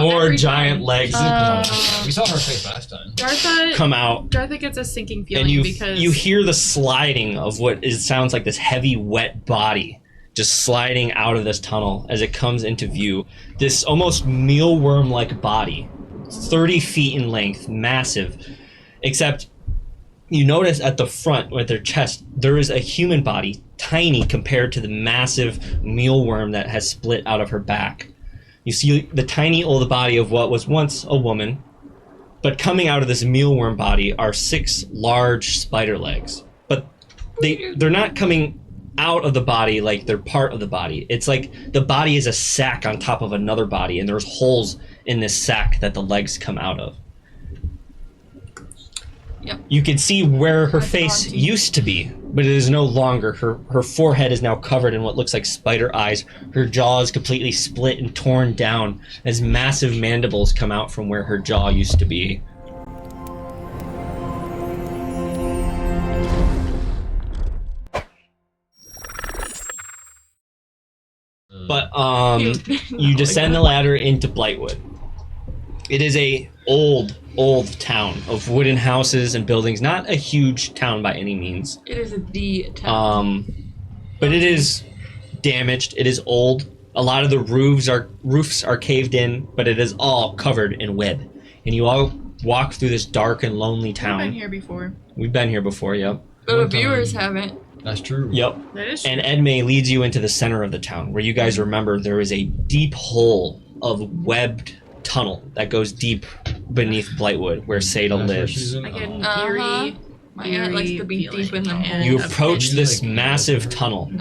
more giant legs we saw her face last time. come out. Dartha gets a sinking feeling And because you hear the sliding of sounds like this heavy, wet body just sliding out of this tunnel as it comes into view. This almost mealworm-like body, 30 feet in length, massive, except you notice at the front with their chest, there is a human body, tiny compared to the massive mealworm that has split out of her back. You see the tiny old body of what was once a woman, but coming out of this mealworm body are 6 large spider legs. But they're not coming out of the body like they're part of the body. It's like the body is a sack on top of another body, and there's holes in this sack that the legs come out of. Yep. You can see where her face used to be, but it is no longer. Her forehead is now covered in what looks like spider eyes. Her jaw is completely split and torn down as massive mandibles come out from where her jaw used to be. But you descend the ladder into Blightwood. It is a old town of wooden houses and buildings. Not a huge town by any means. It is a D town. But it is damaged. It is old. A lot of the roofs are caved in, but it is all covered in web. And you all walk through this dark and lonely town. We've been here before. We've been here before, yep. But the viewers haven't. That's true. Yep. That is true. And Edme leads you into the center of the town, where you guys remember there is a deep hole of webbed tunnel that goes deep beneath Blightwood, where Seda lives. I get an eerie. My aunt likes to be deep in the hole. You approach this massive tunnel,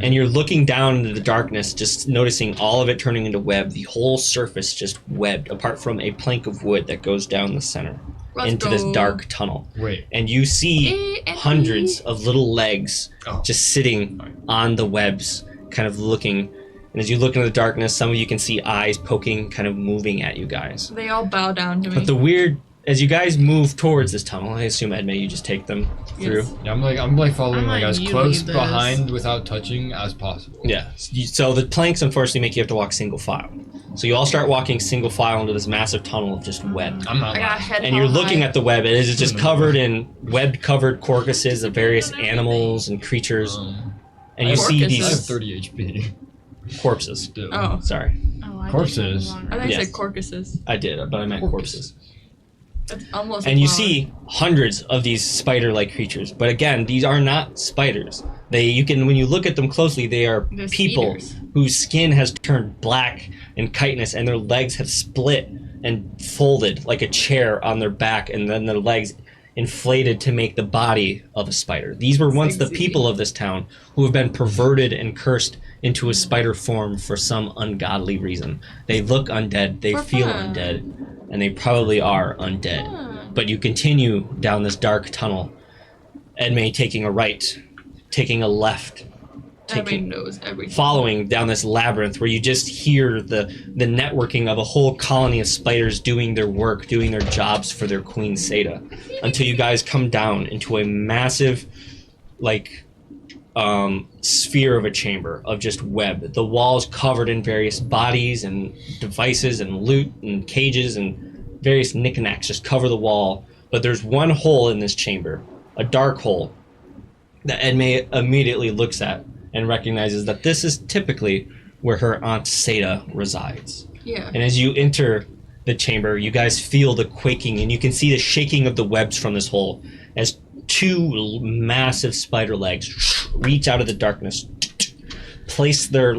and you're looking down into the darkness, just noticing all of it turning into web. The whole surface just webbed, apart from a plank of wood that goes down the center into this dark tunnel. Wait. And you see hundreds of little legs just sitting on the webs, kind of looking. And as you look into the darkness, some of you can see eyes poking, kind of moving at you guys. They all bow down to me. But as you guys move towards this tunnel, I assume, Edme, you just take them through. Yeah, I'm like following I'm as you close lead this. behind without touching as possible. Yeah. So the planks, unfortunately, make you have to walk single file. So you all start walking single file into this massive tunnel of just web. I'm not. I got a head And you're looking high. at the web. It is just covered in web-covered carcasses of various animals and creatures. And you see I have these 30 HP. corpses. Still. Oh. Sorry. Oh, I Corpses. did I think Yes. I said corcuses. I did, but I meant corpses. That's almost And a you flower. see hundreds of these spider-like creatures. But again, these are not spiders. When you look at them closely, they are They're people cedars. whose skin has turned black and chitinous, and their legs have split and folded like a chair on their back, and then their legs inflated to make the body of a spider. These were once the people of this town who have been perverted and cursed into a spider form for some ungodly reason. They look undead, they feel undead, and they probably are undead. But you continue down this dark tunnel, Edme taking a right, taking a left, Everybody knows everything. following down this labyrinth where you just hear the networking of a whole colony of spiders doing their work, doing their jobs for their queen Seda, until you guys come down into a massive, sphere of a chamber of just web. The walls covered in various bodies and devices and loot and cages and various knickknacks just cover the wall. But there's one hole in this chamber, a dark hole, that Edme immediately looks at and recognizes that this is typically where her Aunt Seda resides. Yeah. And as you enter the chamber, you guys feel the quaking, and you can see the shaking of the webs from this hole as 2 massive spider legs reach out of the darkness, place their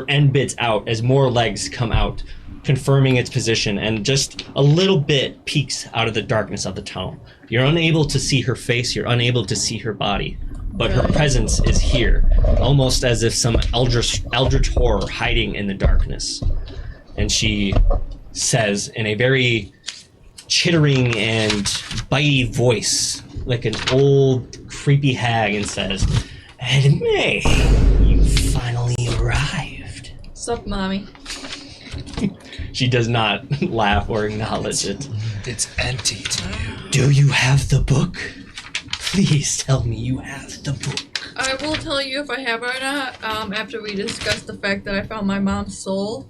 end bits out as more legs come out, confirming its position, and just a little bit peeks out of the darkness of the tunnel. You're unable to see her face, you're unable to see her body, but her presence is here, almost as if some eldritch horror hiding in the darkness. And she says in a very chittering and bitey voice, like an old creepy hag, and says, "Edme, you finally arrived." Sup, mommy? She does not laugh or acknowledge it. It's empty to you. Do you have the book? Please tell me you have the book. I will tell you if I have or not after we discuss the fact that I found my mom's soul.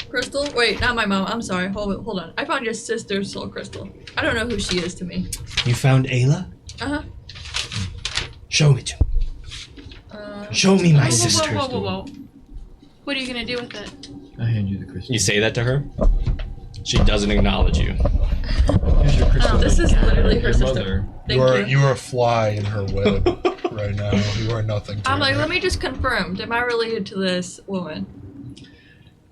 Crystal? Wait, not my mom. I'm sorry. Hold on. I found your sister's soul crystal. I don't know who she is to me. You found Ayla? Uh-huh. Show me to. Show me my Whoa, sister. whoa, whoa, whoa, whoa. What are you gonna do with it? I hand you the crystal. You say that to her? She doesn't acknowledge you. Here's your crystal. Oh, This is literally her Your sister. mother. Thank you. You are a fly in her web right now. You are nothing to I'm her. like, let me just confirm. Am I related to this woman?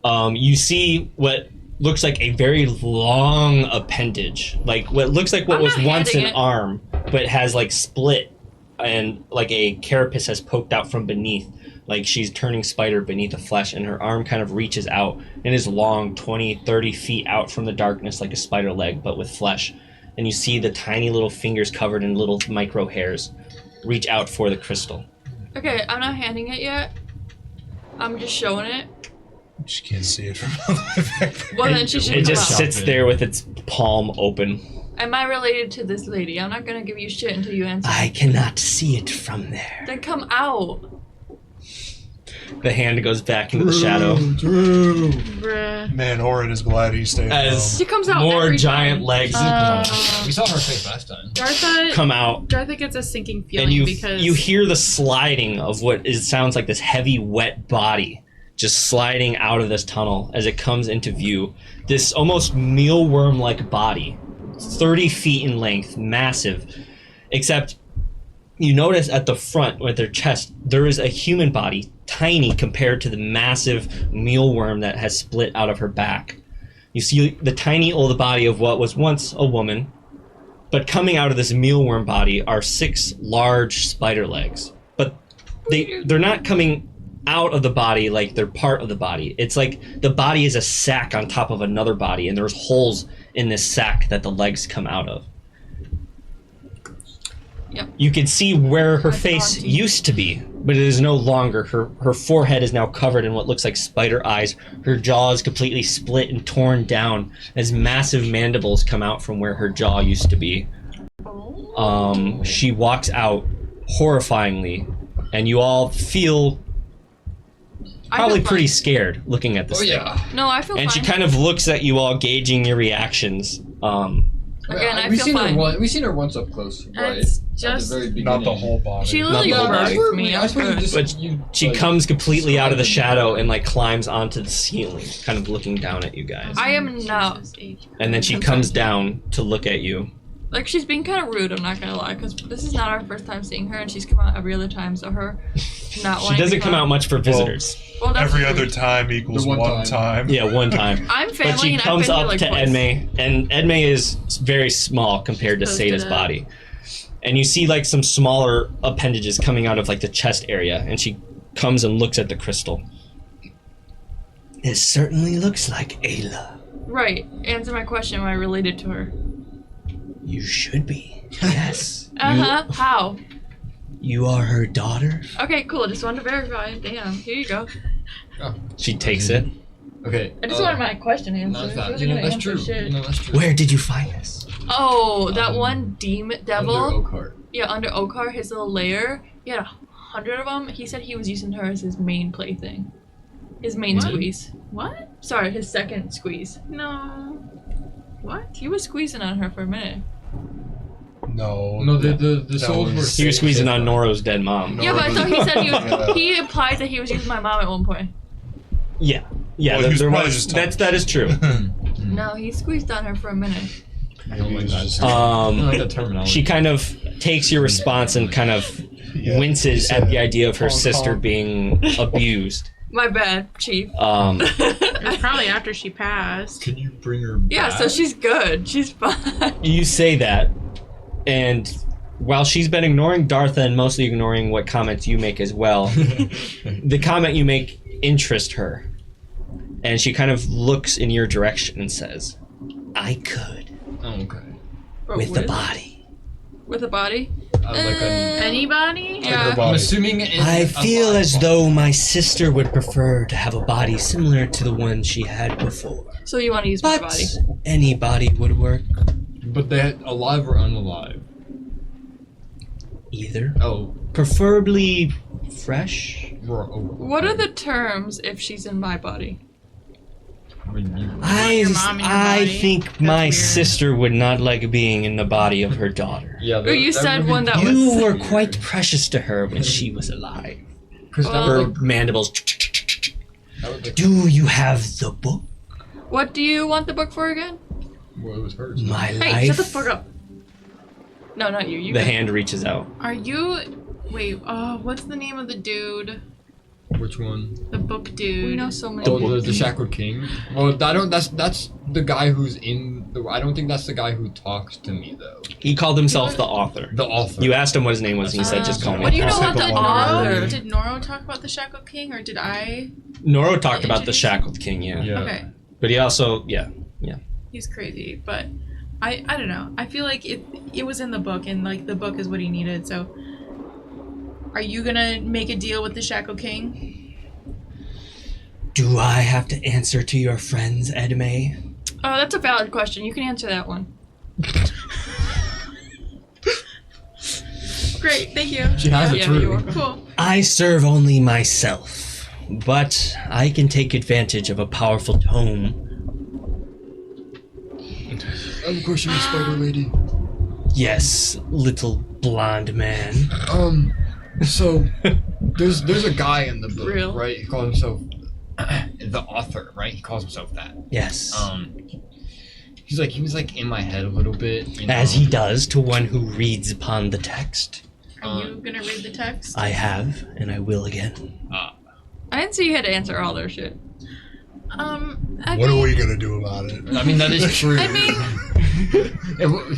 You see what looks like a very long appendage, like what looks like what I'm was not once an handing it. arm, but has like split and like a carapace has poked out from beneath, like she's turning spider beneath the flesh, and her arm kind of reaches out and is long 20-30 feet out from the darkness like a spider leg but with flesh. And you see the tiny little fingers covered in little micro hairs reach out for the crystal. Okay, I'm not handing it yet. I'm just showing it. She can't see it from all the way back there. Well, then she should It come just out. sits there with its palm open. Am I related to this lady? I'm not gonna give you shit until you answer. I cannot see it from there. Then come out. The hand goes back into the shadow. Drew. Bruh. Man, Orin is glad he stayed As She comes out more every giant time. legs We saw her face last time. Dartha come out, gets a sinking feeling and because you hear the sliding of sounds like this heavy, wet body just sliding out of this tunnel as it comes into view. This almost mealworm-like body, 30 feet in length, massive, except you notice at the front with their chest, there is a human body, tiny compared to the massive mealworm that has split out of her back. You see the tiny old body of what was once a woman, but coming out of this mealworm body are 6 large spider legs. But they're not coming out of the body like they're part of the body. It's like the body is a sack on top of another body, and there's holes in this sack that the legs come out of. Yep. You can see where her That's face auntie. used to be, but it is no longer. Her forehead is now covered in what looks like spider eyes. Her jaw is completely split and torn down as massive mandibles come out from where her jaw used to be. She walks out horrifyingly, and you all feel probably feel pretty fine. scared looking at this Oh thing. yeah. No, I feel And fine. she kind of looks at you all, gauging your reactions. Again, I We've feel seen fine. her. We've seen her once up close, right? It's At just- the very beginning. Not the whole body. She literally Not the whole birthed body. me. I I'm suppose good. just, But you, she like, comes completely out of the describe shadow and like climbs onto the ceiling, kind of looking down at you guys. I am not. And then she I'm comes sorry. down to look at you. Like, she's being kind of rude, I'm not gonna lie, because this is not our first time seeing her, and she's come out every other time, so her not She wanting doesn't to come out much for visitors. Well, that's Every rude. other time equals The one one time. time. Yeah, one time. I'm family, But she and comes I've been up here, like, to twice. Edme, and Edme is very small compared to Posted Sada's up. body. And you see like some smaller appendages coming out of like the chest area, and she comes and looks at the crystal. It certainly looks like Ayla. Right. Answer my question, am I related to her? You should be. Yes. Uh-huh. How? You are her daughter? Okay, cool, just wanted to verify. Damn, here you go. She takes it. Okay. I just wanted my question No, answered. it's not. Wasn't You know, gonna that's answer true. shit. You know, that's true. Where did you find this? Oh, that one demon devil? Under Oakheart. Yeah, under Oakheart, his little lair. He had 100 of them. He said he was using her as his main plaything. His main What? squeeze. What? Sorry, his second squeeze. No. What? He was squeezing on her for a minute. No. No, the That souls were. was- He was squeezing on Nora. Noro's dead mom. No. Yeah, but I thought he said he was. Yeah. He implied that he was using my mom at one point. Yeah. Yeah, Well, he was there probably was, just that is true. No, he squeezed on her for a minute. I don't like that. Just- I don't like Um, that terminology. she kind of takes your response and kind of Yeah, winces he at said the idea of her honk, sister honk. being abused. My bad, Chief. It was probably after she passed. Can you bring her back? Yeah, so she's good. She's fine. You say that, and while she's been ignoring Dartha and mostly ignoring what comments you make as well, the comment you make interests her. And she kind of looks in your direction and says, I could, Oh, okay. But with the body. With a body? Like a, Anybody? Yeah. Her I'm body. assuming. I feel as though my sister would prefer to have a body similar to the one she had before. So you want to use my But body? any body would work, But they alive or unalive? either. Oh, Preferably fresh. we're, oh What are the terms if she's in my body? mean, you, your mom in your I body. think That's my weird. sister would not like being in the body of her daughter. yeah. Oh, you said one that You was. were quite precious to her when she was alive. Because Her mandibles. Do you have the book? What do you want the book for again? well, it was hers. My Hey, life. shut the fuck up. No, not you. You. The go. hand reaches out. Are you? Wait. What's the name of the dude? Which one? The book We dude. know so many. Oh, the Shackled King. Well, I don't. That's the guy who's in the. I don't think that's the guy who talks to me though. He called himself the author. The author. You asked him what his name was, and he said, "Just call me." What do you know author." about Did the author? Noro, did Noro talk about the Shackled King, or did I? Noro talked about the Introduce- Shackled King, yeah. Yeah. Okay, But he also, he's crazy, but I don't know. I feel like it was in the book, and like the book is what he needed. So, are you gonna make a deal with the Shackled King? Do I have to answer to your friends, Edme? Oh, that's a valid question. You can answer that one. Great, thank you. She has it Yeah, you're true. welcome. Cool. I serve only myself, but I can take advantage of a powerful tome. I have a question, Spider Lady. Yes, little blonde man. So there's a guy in the book, Real. right? He calls himself the author, right? He calls himself that. Yes. He was like in my head a little bit. You know? As he does to one who reads upon the text. Are you gonna read the text? I have, and I will again. I didn't say you had to answer all their shit. What are we gonna do about it? I mean, that is true. I mean,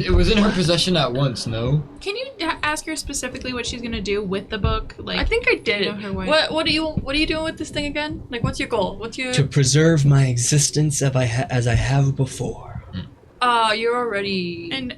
it was in her possession at once, no? can you ask her specifically what she's gonna do with the book? Like, I think I did you it. know her way. What are you doing with this thing again? Like, what's your goal? What's your? To preserve my existence as I have before. You're already. And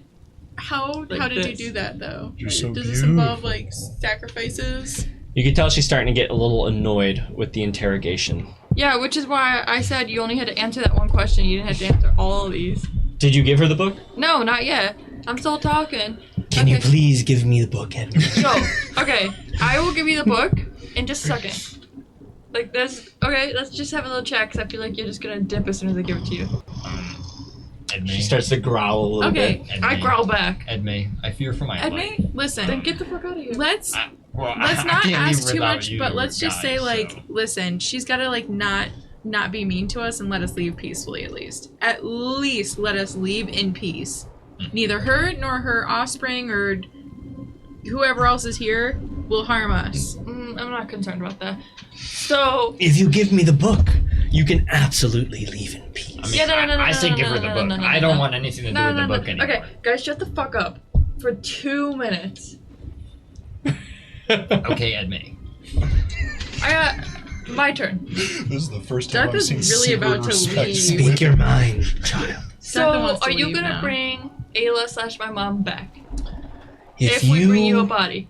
how Like did you this. do that though? You're so Does this involve beautiful. like sacrifices? You can tell she's starting to get a little annoyed with the interrogation. Yeah, which is why I said you only had to answer that one question. You didn't have to answer all of these. Did you give her the book? No, not yet. I'm still talking. Can you Okay. please give me the book, Edmund? So, okay, I will give you the book in just a second. Like this. Okay, let's just have a little chat because I feel like you're just gonna dip as soon as I give it to you. She starts to growl a little bit. Okay, I growl back. Edme, I fear for my life. Edme, Listen, then get the fuck out of here. let's Well, let's I not can't leave ask too without much, you but let's just say guys, like, so. listen, she's gotta like not be mean to us and let us leave peacefully at least. At least let us leave in peace. Neither her nor her offspring or whoever else is here will harm us. I'm not concerned about that. So, If you give me the book, you can absolutely leave in peace. I mean, Yeah, no, I say no, give no, her the no, book. no, no, I no. don't want anything to do no, with no, the no. book anymore. Okay, guys, shut the fuck up for 2 minutes. Okay, Edme. I got my turn. This is the first time Death I've is seen really secret about to respect leave. split. Speak your mind, child. So, wants to are you leave gonna now. bring Ayla / my mom back If we bring you a body?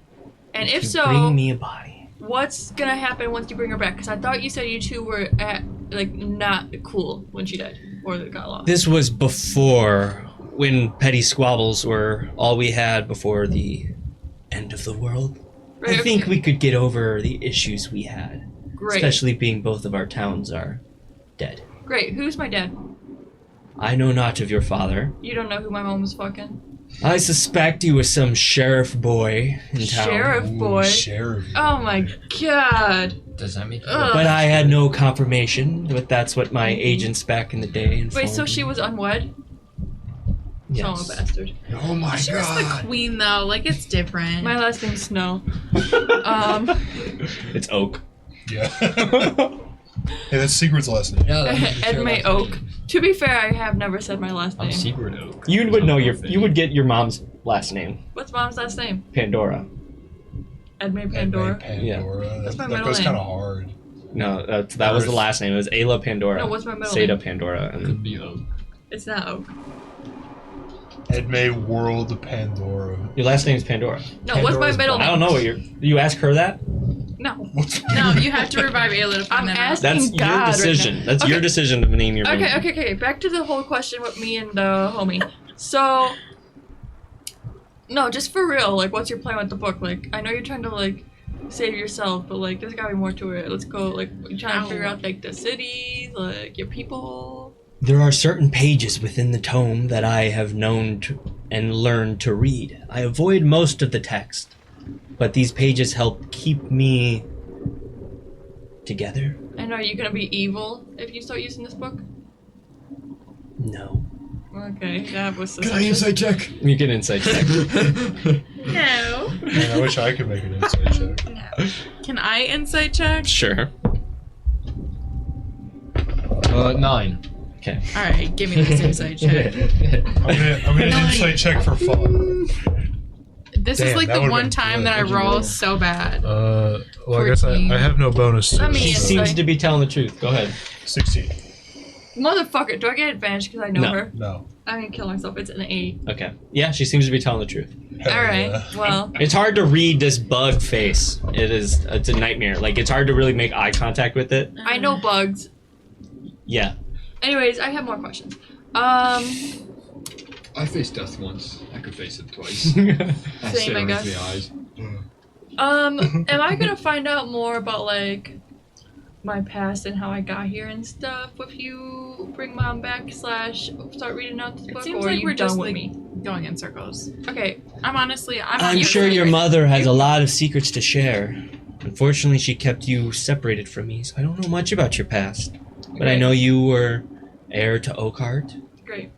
And if you so, bring me a body. what's gonna happen once you bring her back? Because I thought you said you two were at like not cool when she died or that got lost. This was before, when petty squabbles were all we had before the end of the world. Right, I think okay. we could get over the issues we had. Great, Especially being both of our towns are dead. great. Who's my dad? I know not of your father. You don't know who my mom was fucking. I suspect he was some sheriff boy in town. Sheriff boy. Sheriff. Oh my god. Does that make you Ugh. But I had no confirmation, but that's what my agents back in the day informed Wait, so she me. was unwed? Yes. Oh, bastard. Oh my She was the god. queen though, like it's different. My last name's Snow. It's Oak. Yeah. Hey, that's Secret's last name. Yeah, that makes you Edme feel Oak. like- To be fair, I have never said my last I'm name. Secret Oak. You would know you would get your mom's last name, What's mom's last name? Pandora. Edme Pandora. Pandora. That's my that middle goes name. kind of hard. No, that was the last name. It was Ayla Pandora. No, what's my middle Seda name? Pandora. And Could be Oak. It's not Oak. Edme World Pandora. your last name is Pandora. No, what's my Pandora's middle I name? don't know what you ask her that? No. What's No, you have to revive Ayla to find I'm that out. asking That's God your right decision. now. That's Okay. your decision to name your baby. Okay. Back to the whole question with me and the homie. So, no, just for real. Like, what's your plan with the book? Like, I know you're trying to like save yourself, but like, there's gotta be more to it. Let's go. Like, you trying to figure out like the cities, like your people. There are certain pages within the tome that I have known and learned to read. I avoid most of the text, but these pages help keep me together. And are you gonna be evil if you start using this book? No. Okay, that was Can I insight check? You can insight check. No. Man, I wish I could make an insight check. No. Can I insight check? Sure. 9. Okay. All right, give me this insight check. I'm gonna insight check for fun. This is Damn, like that the would've one been time good. that I What'd you roll roll? so bad. Well, I guess I 14. have no bonus. Let me She insight. seems to be telling the truth. Go ahead. 16. Motherfucker, do I get advantage because I know No. her? No. I'm gonna kill myself. It's an 8. Okay. Yeah, she seems to be telling the truth. Hell Alright, yeah. well. It's hard to read this bug face. It's a nightmare. Like, it's hard to really make eye contact with it. I know bugs. Yeah. Anyways, I have more questions. I faced death once. I could face it twice. I Same, I stare guess. into the eyes. Am I gonna find out more about like my past and how I got here and stuff if you bring mom back / start reading out this It book, seems or are like you we're done just with like me? going in circles. Okay, I'm you sure can- your mother has a lot of secrets to share. Unfortunately, she kept you separated from me, so I don't know much about your past. But I Great. know you were heir to Oakheart. Great.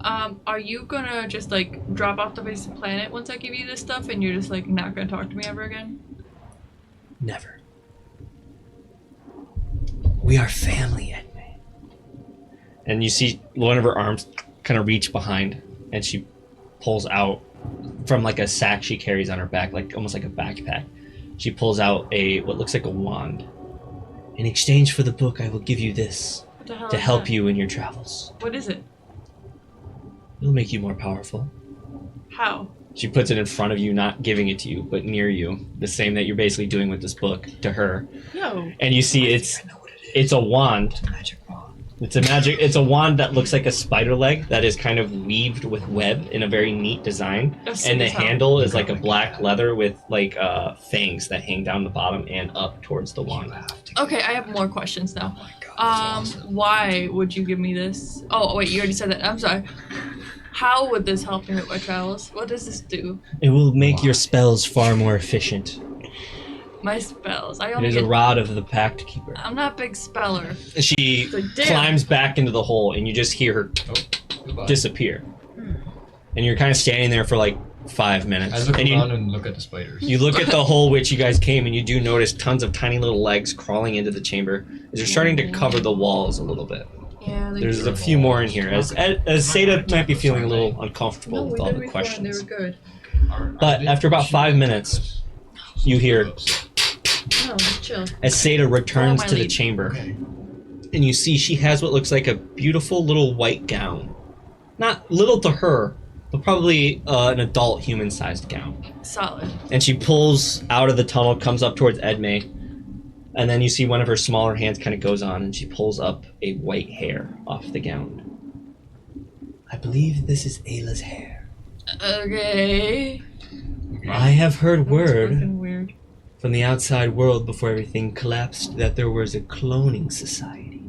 Are you gonna just like drop off the face of the planet once I give you this stuff, and you're just like not gonna talk to me ever again? Never. We are family, Edme. And you see one of her arms kind of reach behind, and she pulls out from like a sack she carries on her back, like almost like a backpack. She pulls out what looks like a wand. In exchange for the book, I will give you this What the hell to is help that? you in your travels. What is it? It'll make you more powerful. How? She puts it in front of you, not giving it to you, but near you. The same that you're basically doing with this book to her. Yo. And you see it's a wand. It's a wand that looks like a spider leg that is kind of weaved with web in a very neat design. That's And the sick as hell. handle is like a black leather with like fangs that hang down the bottom and up towards the wand. Okay, I have more questions now. Oh my god, that's awesome. Why would you give me this? Oh wait, you already said that. I'm sorry. How would this help me with my travels? What does this do? It will make your spells far more efficient. My spells. I It only is a get. rod of the Pact Keeper. I'm not a big speller. She Like, damn. climbs back into the hole and you just hear her Goodbye. disappear. And you're kind of standing there for like 5 I minutes. look And around and look at the spiders. you look at the hole which you guys came and you do notice tons of tiny little legs crawling into the chamber. They're starting to cover the walls a little bit. Yeah, There's a few more in here. As Seda might be feeling a little uncomfortable with all the questions. They were good. But after about 5 minutes, you hear No, chill. as Seda returns Follow my to the lead. chamber. Okay. And you see she has what looks like a beautiful little white gown. Not little to her, but probably an adult human-sized gown. Solid. And she pulls out of the tunnel, comes up towards Edme, and then you see one of her smaller hands kind of goes on, and she pulls up a white hair off the gown. I believe this is Ayla's hair. Okay. I have heard That's word fucking weird. from the outside world before everything collapsed that there was a cloning society.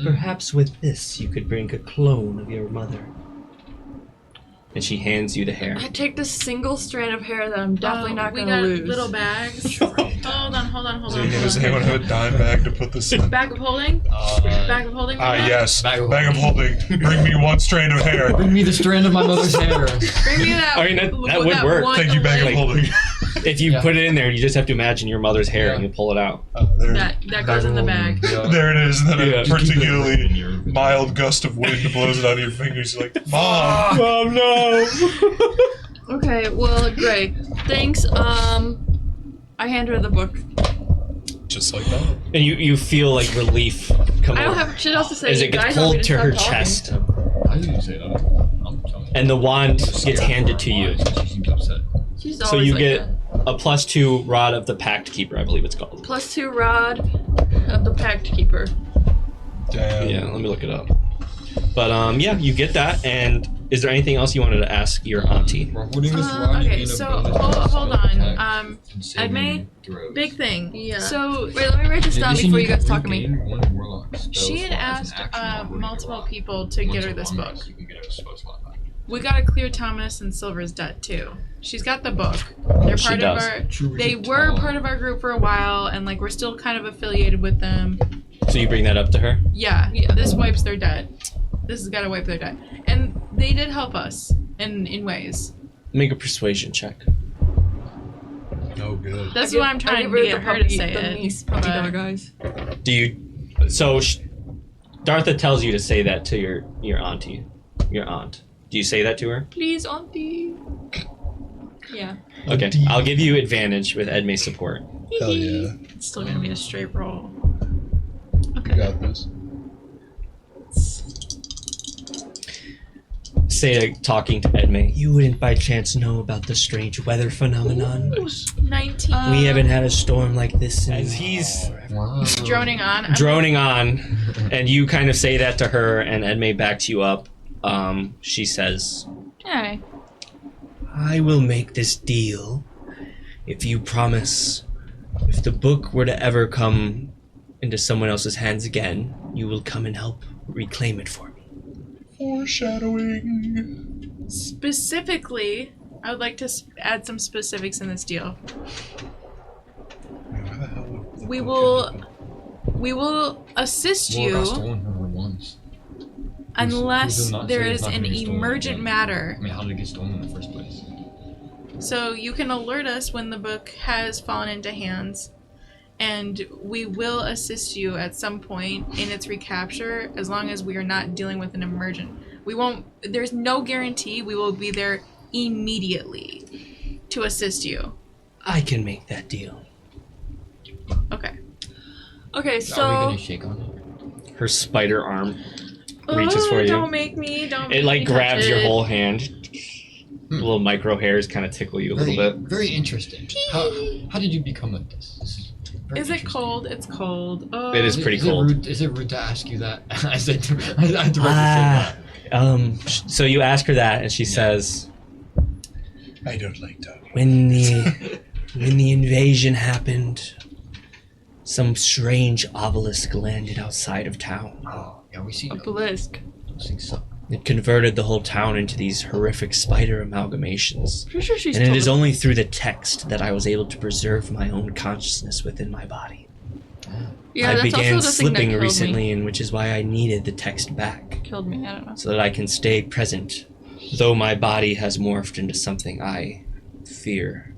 Perhaps with this you could bring a clone of your mother. And she hands you the hair. I take this single strand of hair that I'm definitely not we gonna got lose. little bags. Hold on. Does anyone have a dime bag to put this in? Bag of holding? Bag of holding? Ah, yes. Bag of Bag of holding. Bring me one strand of hair. Bring me the strand of my mother's hair. Bring me that. I mean, that would work. one Thank you, bag of leg holding. If you Yeah. put it in there, you just have to imagine your mother's hair and you pull it out. There, That goes in the bag. Yeah. there it is. And then Yeah. a particularly mild gust of wind blows it out of your fingers. You're like, Mom! Mom, no! Okay, well, great. Thanks. I hand her the book. Just like that. And you feel like relief come I don't over have shit else to say. as You it gets guys want me pulled to her stop talking. chest. I didn't say that. I'm telling you. And the wand gets handed to you. She seems upset. She's So always you like get that. a +2 rod of the Pact Keeper, I believe it's called. +2 rod of the Pact Keeper. Damn. Yeah, let me look it up. But yeah, you get that, and is there anything else you wanted to ask your auntie? We're holding this rod Okay, in a so bonus hold attack on. and saving Edme, throws. big thing. Yeah. So Wait, let me write this In down addition, before you can guys talk to me. regain one warlock spell she had slot as an asked action while holding the multiple rod. people to get Once her a this long book. rest, you can get a spell slot back. We gotta clear Thomas and Silver's debt too. She's got the book. They're She part does. of our. True They as a were tall. part of our group for a while, and like we're still kind of affiliated with them. So you bring that up to her? Yeah, this wipes their debt. This has got to wipe their debt, and they did help us in ways. Make a persuasion check. Oh, good. That's I what I'm give- I trying give to get her to puppy- say the it. niece puppy but- dog, guys. Do you? So Dartha tells you to say that to your auntie, your aunt. Do you say that to her? Please, auntie. Yeah. Okay, I'll give you advantage with Edme's support. Hell yeah. It's still gonna be a straight roll. You got this. Say talking to Edme. You wouldn't by chance know about the strange weather phenomenon? 19. We haven't had a storm like this since. As he's Wow. droning on. I'm droning on, and you kind of say that to her, and Edme backs you up. She says, Alright. I will make this deal if you promise, if the book were to ever come into someone else's hands again, you will come and help reclaim it for me. Foreshadowing. Specifically, I would like to add some specifics in this deal. Why the hell would the We book will assist Well, I got you stolen from her once. unless who's not there saying it's is not an gonna get stolen emergent again? matter. I mean, how did it get stolen in the first place? So you can alert us when the book has fallen into hands, and we will assist you at some point in its recapture as long as we are not dealing with an emergent. We won't, there's no guarantee we will be there immediately to assist you. I can make that deal. Okay. Okay, Are we so gonna shake on it? Her spider arm reaches for you. Don't make me, don't It make like me grabs touch your it. whole hand. Little micro hairs kind of tickle you a little bit. Very interesting. How did you become like this? This is very Is it interesting. cold? It's cold. Oh. It is pretty cold. Is it rude to ask you that? I said I directly said that. So you ask her that, and she says, I don't like talking. when the invasion happened, some strange obelisk landed outside of town. Oh, yeah, we see a those. obelisk. Those things suck. It converted the whole town into these horrific spider amalgamations. Pretty sure she's And it told is us- only through the text that I was able to preserve my own consciousness within my body. Yeah, I that's began also the thing that slipping killed recently, and which is why I needed the text back, Killed me, I don't know. so that I can stay present, though my body has morphed into something I fear.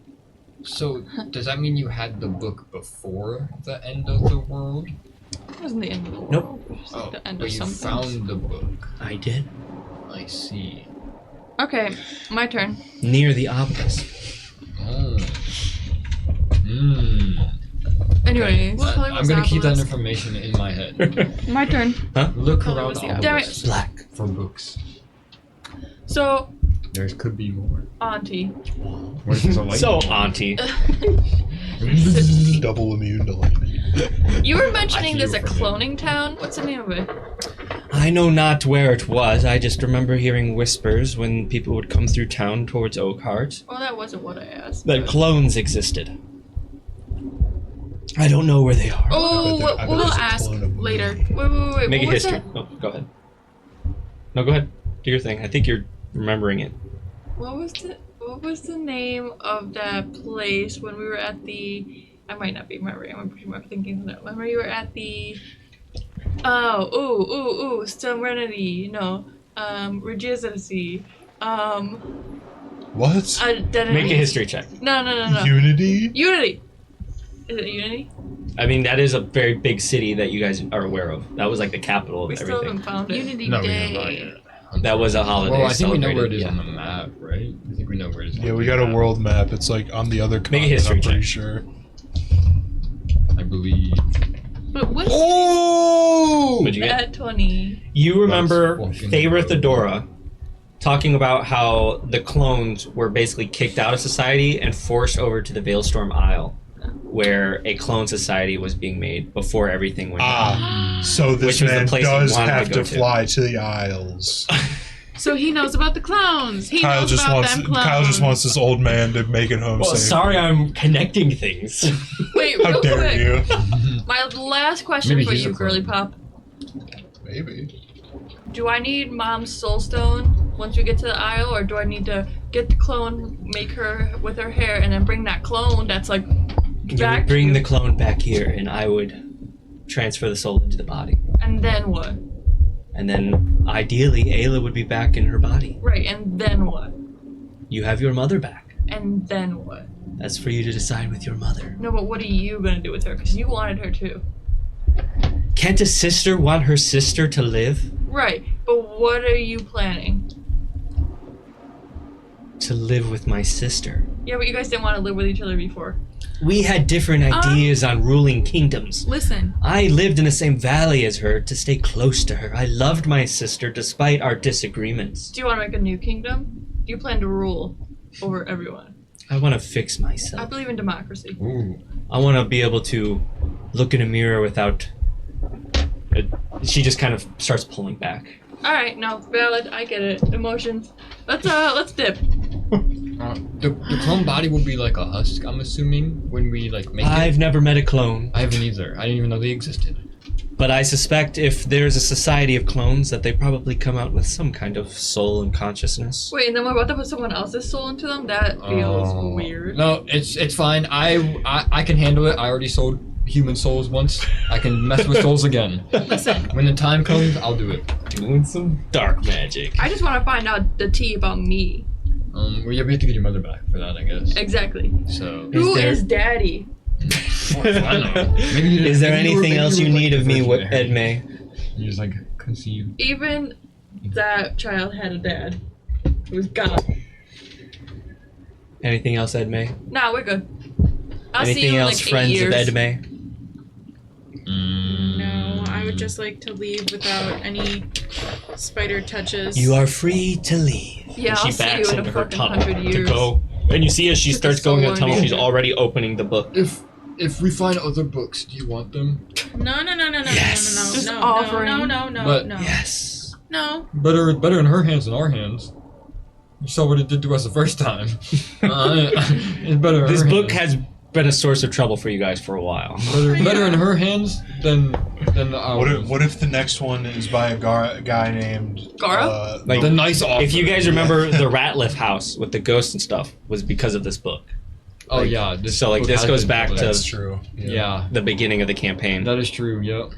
So, does that mean you had the book before the end of the world? It wasn't the end of the world. Nope. It was just Oh, like the end but of you something. found the book. I did. I see. Okay, my turn. Near the obelisk. Oh. Hmm. Anyways, What color I'm was gonna keep that obelisk? information in my head. my turn. Look color around was the Damn it. obelisks Black. for books. So, There could be more. auntie. What is a light? So, Auntie. Double immune to lightning. You were mentioning I there's a feel for cloning town. What's the name of it? I know not where it was. I just remember hearing whispers when people would come through town towards Oakheart Well, that wasn't what I asked. that but- clones existed. I don't know where they are. Oh, I bet what, there- I bet what We'll was there's a ask clone of me. later. Wait. Make a what was history. that? Oh, go ahead. No, go ahead. Do your thing. I think you're remembering it. What was the name of that place when we were at the? I might not be remembering. I'm pretty much thinking that when we were at the. Serenity. No. Registracy. What? Identity. Make a history check. No. Unity? Unity. Is it Unity? I mean, that is a very big city that you guys are aware of. That was like the capital of We still everything. haven't found it. Unity No, we Day. have not yet. That was a holiday. Well, I think we know where it celebrated, is yeah. on the map, right? I think we know where it is. Yeah, we got a world map. It's like on the other Make a continent, history I'm pretty check. sure. I believe. But what? Oh! What'd you get? At 20. You remember That's fucking Thera dope. Thedora talking about how the clones were basically kicked out of society and forced over to the Veilstorm Isle, where a clone society was being made before everything went down. Ah, so Which this was the man place he does wanted to have go to to. fly to the Isles. So he knows about the clones. He Kyle knows just about wants them clones. Kyle just wants this old man to make it home Well, safe. sorry, I'm connecting things. Wait, How real dare quick. you? My last question Maybe for he's you, a clone. Girly Pop. Maybe. Do I need Mom's soul stone once we get to the Isle, or do I need to get the clone, make her with her hair, and then bring that clone that's like You back would bring to- the clone back here, and I would transfer the soul into the body. And then what? And then, ideally, Ayla would be back in her body. Right, and then what? You have your mother back. And then what? That's for you to decide with your mother. No, but what are you gonna do with her? Because you wanted her too. Can't a sister want her sister to live? Right, but what are you planning? To live with my sister. Yeah, but you guys didn't want to live with each other before. We had different ideas on ruling kingdoms. Listen, I lived in the same valley as her to stay close to her. I loved my sister despite our disagreements. Do you want to make a new kingdom? Do you plan to rule over everyone? I want to fix I myself. believe in democracy. Ooh. I want to be able to look in a mirror without... She just kind of starts pulling back. Alright, no, valid, I get it. Emotions. Let's dip. The clone body will be like a husk, I'm assuming, when we like make I've it. never met a clone, I haven't either. I didn't even know they existed. but I suspect if there's a society of clones that they probably come out with some kind of soul and consciousness. Wait, and then we're about to put someone else's soul into them? That feels Oh. weird. No, it's fine. I can handle it. I already sold human souls once. I can mess with souls again. listen. When the time comes, I'll do it. Doing some dark magic. I just want to find out the tea about me. Well, yeah, we have to get your mother back for that, I guess. Exactly. So. Who there- is Daddy? I know. Maybe you Is there maybe you were- anything maybe else you you were, need like, of me, the virgin there. Edme? You just like conceive. Even that child had a dad. It was God. Anything else, Edme? Nah, we're good. I'll see Anything you in else, like 8 friends years. of Edme? No, I would just like to leave without any spider touches. You are free to leave. Yeah, And I'll she see backs you in into a her fucking tunnel 100 to years. go. And you see as she Took starts us so going in the long tunnel, to she's get here. already opening the book. If we find other books, do you want them? No, Yes. Just no, offering. no, But- no. Yes. No. Better in her hands than our hands. You saw what it did to us the first time. It's better. In This her book hands. has been a source of trouble for you guys for a while. better in her hands than ours. What if the next one is by a guy named Gara? Like, the nice author. if you guys remember the Ratliff house with the ghosts and stuff was because of this book. Oh like, yeah. so, like, book this has goes been back published. to- That's true. Yeah. The beginning of the campaign. That is true. Yep.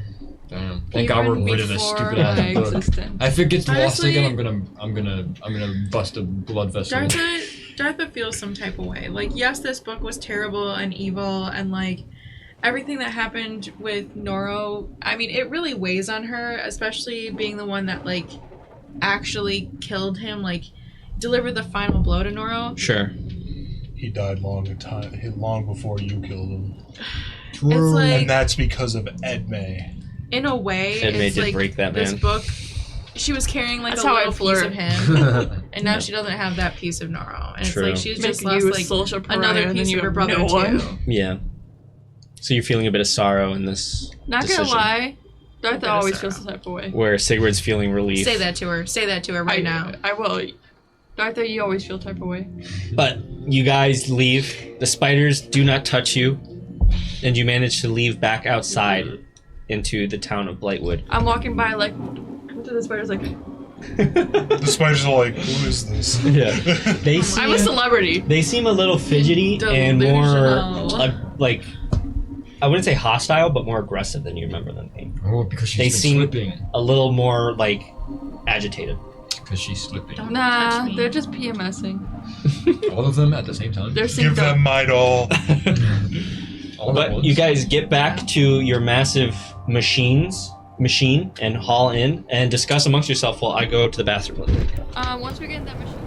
Damn. Thank God we're Even rid of this before stupid my ass book. existence. If it gets lost Honestly- again, I'm gonna bust a blood vessel. Dartha feels some type of way. Like, yes, this book was terrible and evil, and like everything that happened with Noro, I mean, it really weighs on her, especially being the one that like actually killed him, like delivered the final blow to Noro. Sure. He died long before you killed him, It's like, and that's because of Edme. in a way, Edme it's did like break that this man. book. She was carrying like That's a how I little piece flirt. of him, and now she doesn't have that piece of Noro, and True. it's like she's just Making lost you a like social pariah, another and then piece you of her have brother no one. too. Yeah. So you're feeling a bit of sorrow in this Not decision, gonna lie, Dartha bit of always sorrow. feels the type of way. where Sigurd's feeling relief. Say that to her. Say that to her right now. I will. Dartha, you always feel type of way. But you guys leave. The spiders do not touch you, and you manage to leave back outside into the town of Blightwood. I'm walking by like, what do the spiders like? The spiders are like, "Who is this?" Yeah. They I'm a seem, celebrity. they seem a little fidgety and more Delusional. like, I wouldn't say hostile, but more aggressive than you remember them being. Oh, because she's They been seem- slipping. A little more like agitated. Because she's slipping. Don't Nah, touch me. they're just PMSing. All of them at the same time. They're Give synced up. them my doll. All at But once. you guys get back to your massive machine and haul in and discuss amongst yourself while I go to the bathroom. Once we get in that machine.